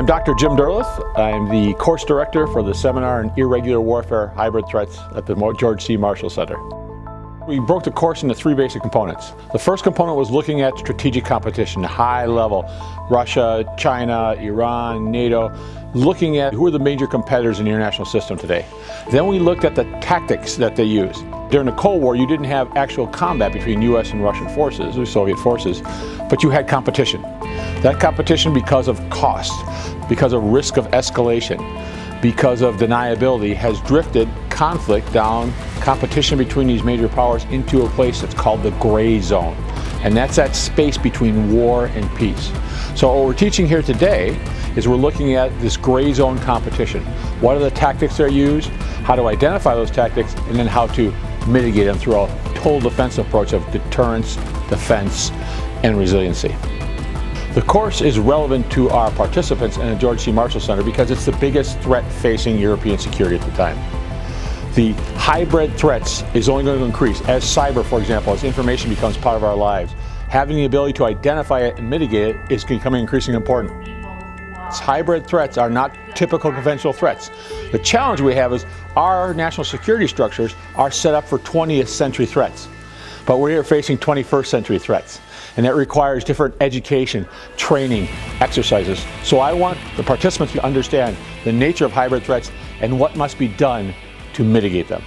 I'm Dr. Jim Derleth. I'm the course director for the seminar on irregular warfare hybrid threats at the George C. Marshall Center. We broke the course into three basic components. The first component was looking at strategic competition, high level, Russia, China, Iran, NATO, looking at who are the major competitors in the international system today. Then we looked at the tactics that they use. During the Cold War, you didn't have actual combat between US and Russian forces, or Soviet forces, but you had competition. That competition, because of cost, because of risk of escalation, because of deniability, has drifted conflict down, competition between these major powers, into a place that's called the gray zone. And that's that space between war and peace. So what we're teaching here today is we're looking at this gray zone competition. What are the tactics that are used, how to identify those tactics, and then how to mitigate them through a total defense approach of deterrence, defense, and resiliency. The course is relevant to our participants in the George C. Marshall Center because it's the biggest threat facing European security at the time. The hybrid threats is only going to increase as cyber, for example, as information becomes part of our lives. Having the ability to identify it and mitigate it is becoming increasingly important. Hybrid threats are not typical conventional threats. The challenge we have is our national security structures are set up for 20th century threats, but we're here facing 21st century threats. And that requires different education, training, exercises. So I want the participants to understand the nature of hybrid threats and what must be done to mitigate them.